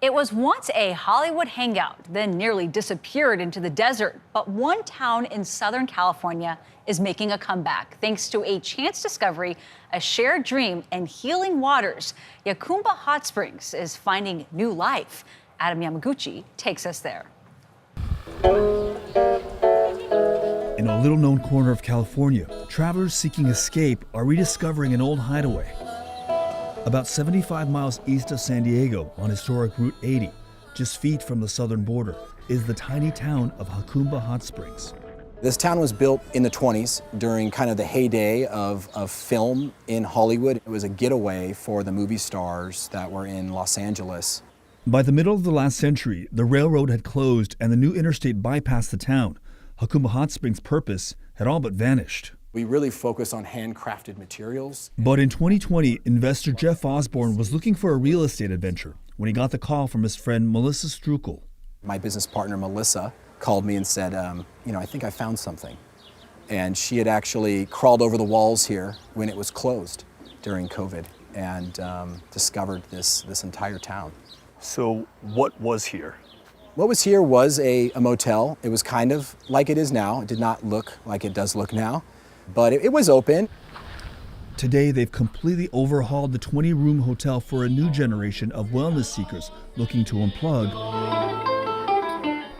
It was once a Hollywood hangout, then nearly disappeared into the desert. But one town in Southern California is making a comeback thanks to a chance discovery, a shared dream, and healing waters. Jacumba Hot Springs is finding new life. Adam Yamaguchi takes us there. In a little-known corner of California, travelers seeking escape are rediscovering an old hideaway. About 75 miles east of San Diego on historic Route 80, just feet from the southern border, is the tiny town of Jacumba Hot Springs. This town was built in the 20s during kind of the heyday of film in Hollywood. It was a getaway for the movie stars that were in Los Angeles. By the middle of the last century, the railroad had closed and the new interstate bypassed the town. Jacumba Hot Springs' purpose had all but vanished. We really focus on handcrafted materials. But in 2020, investor Jeff Osborne was looking for a real estate adventure when he got the call from his friend Melissa Strukel. My business partner, Melissa, called me and said, I think I found something. And she had actually crawled over the walls here when it was closed during COVID and discovered this entire town. So what was here? What was here was a motel. It was kind of like it is now. It did not look like it does look now, but it was open. Today, they've completely overhauled the 20-room hotel for a new generation of wellness seekers looking to unplug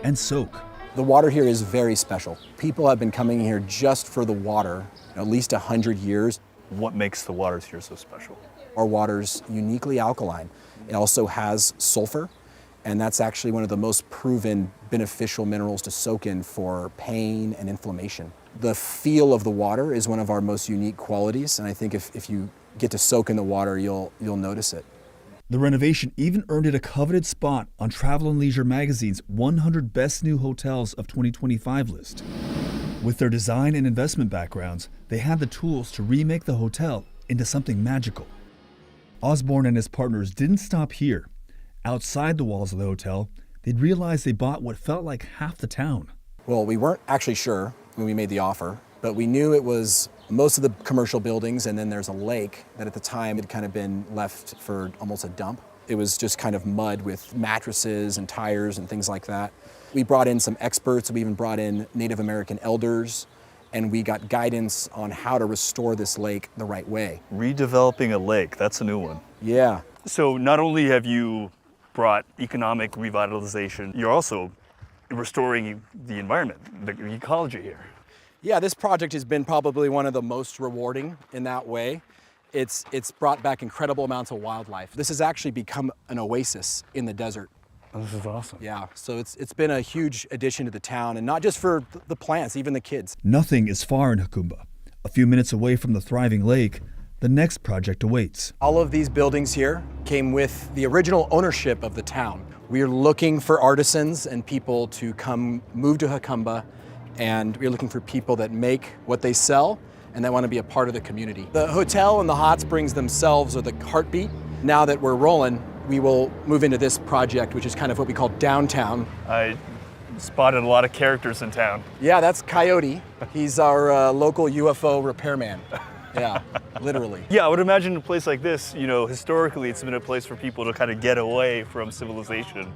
and soak. The water here is very special. People have been coming here just for the water, at least 100 years. What makes the waters here so special? Our water's uniquely alkaline. It also has sulfur, and that's actually one of the most proven beneficial minerals to soak in for pain and inflammation. The feel of the water is one of our most unique qualities, and I think if you get to soak in the water, you'll notice it. The renovation even earned it a coveted spot on Travel and Leisure magazine's 100 Best New Hotels of 2025 list. With their design and investment backgrounds, they had the tools to remake the hotel into something magical. Osborne and his partners didn't stop here. Outside the walls of the hotel, they'd realized they bought what felt like half the town. Well, we weren't actually sure when we made the offer, but we knew it was most of the commercial buildings, and then there's a lake that at the time had kind of been left for almost a dump. It was just kind of mud with mattresses and tires and things like that. We brought in some experts. We even brought in Native American elders, and we got guidance on how to restore this lake the right way. Redeveloping a lake, that's a new one. Yeah. So not only have you brought economic revitalization, you're also restoring the environment, the ecology here. Yeah, this project has been probably one of the most rewarding in that way. It's brought back incredible amounts of wildlife. This has actually become an oasis in the desert. Oh, this is awesome. Yeah, so it's been a huge addition to the town, and not just for the plants, even the kids. Nothing is far in Jacumba. A few minutes away from the thriving lake, the next project awaits. All of these buildings here came with the original ownership of the town. We are looking for artisans and people to come move to Jacumba, and we're looking for people that make what they sell and that want to be a part of the community. The hotel and the hot springs themselves are the heartbeat. Now that we're rolling, we will move into this project, which is kind of what we call downtown. I spotted a lot of characters in town. Yeah, that's Coyote. He's our local UFO repairman. Yeah, literally. Yeah, I would imagine a place like this, historically it's been a place for people to kind of get away from civilization.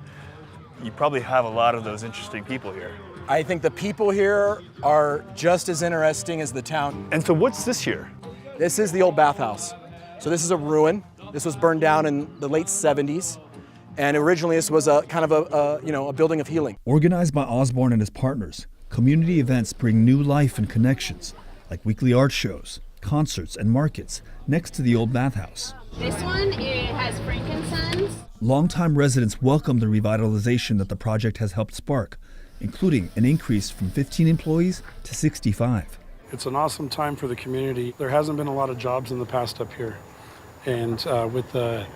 You probably have a lot of those interesting people here. I think the people here are just as interesting as the town. And so what's this here? This is the old bathhouse. So this is a ruin. This was burned down in the late 70s. And originally this was a kind of a building of healing. Organized by Osborne and his partners, community events bring new life and connections, like weekly art shows, concerts, and markets next to the old bathhouse. This one, it has frankincense. Longtime residents welcome the revitalization that the project has helped spark, including an increase from 15 employees to 65. It's an awesome time for the community. There hasn't been a lot of jobs in the past up here. And with the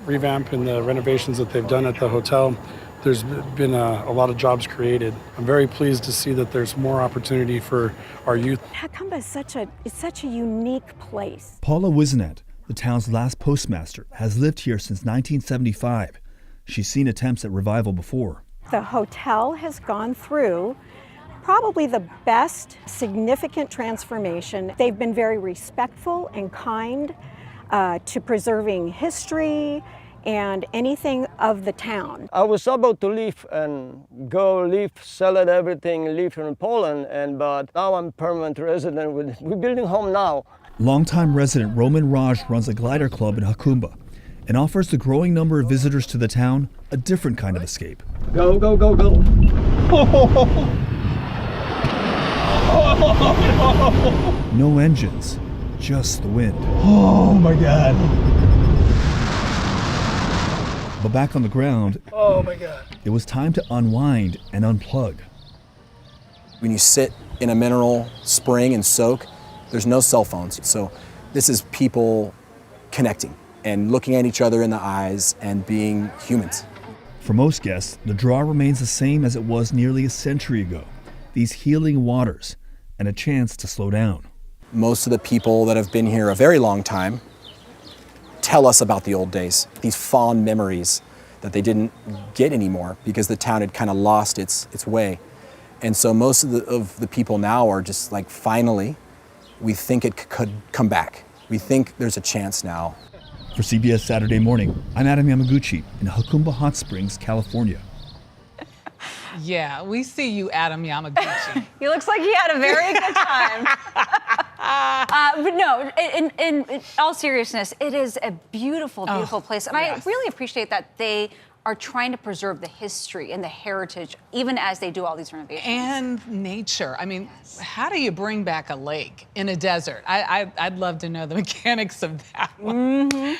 revamp and the renovations that they've done at the hotel, there's been a lot of jobs created. I'm very pleased to see that there's more opportunity for our youth. Jacumba is such a unique place. Paula Wisenant, the town's last postmaster, has lived here since 1975. She's seen attempts at revival before. The hotel has gone through probably the best significant transformation. They've been very respectful and kind to preserving history and anything of the town. I was about to leave and go live, sell it everything, live in Poland, but now I'm permanent resident. We're building home now. Longtime resident Roman Raj runs a glider club in Jacumba and offers the growing number of visitors to the town a different kind of escape. Go, go, go, go. No engines, just the wind. Oh my God. But back on the ground, Oh my God. it was time to unwind and unplug. When you sit in a mineral spring and soak, there's no cell phones. So this is people connecting and looking at each other in the eyes and being humans. For most guests, the draw remains the same as it was nearly a century ago. These healing waters and a chance to slow down. Most of the people that have been here a very long time tell us about the old days, these fond memories that they didn't get anymore because the town had kind of lost its way. And so most of the people now are just like, finally, we think it could come back. We think there's a chance now. For CBS Saturday Morning, I'm Adam Yamaguchi in Jacumba Hot Springs, California. Yeah, we see you, Adam Yamaguchi. He looks like he had a very good time. But no, in all seriousness, it is a beautiful, beautiful place. And yes. I really appreciate that they are trying to preserve the history and the heritage, even as they do all these renovations. And nature. I mean, how do you bring back a lake in a desert? I'd love to know the mechanics of that one.